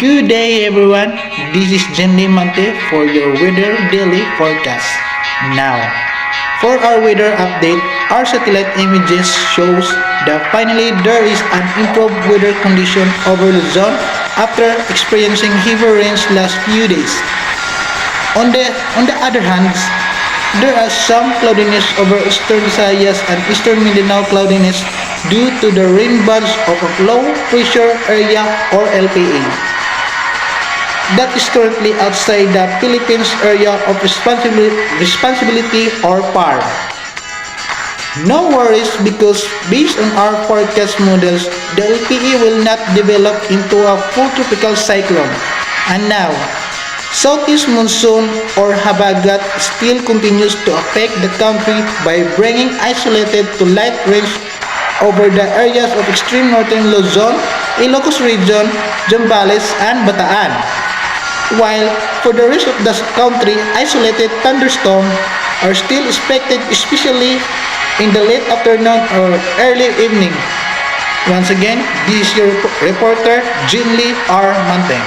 Good day everyone, this is Jenny Mante for your weather daily forecast. Now, for our weather update, our satellite images shows that finally there is an improved weather condition over Luzon after experiencing heavy rains last few days. On the other hand, there are some cloudiness over eastern Visayas and eastern Mindanao cloudiness due to the rain bands of a low pressure area or LPA that is currently outside the Philippines area of responsibility or PAR. No worries because based on our forecast models, the LPA will not develop into a full tropical cyclone. And now, Southeast monsoon or habagat still continues to affect the country by bringing isolated to light rains over the areas of extreme northern Luzon, Ilocos region, Zambales, and Bataan. While for the rest of the country, isolated thunderstorms are still expected, especially in the late afternoon or early evening. Once again, this is your reporter, Jinli R. Manteng.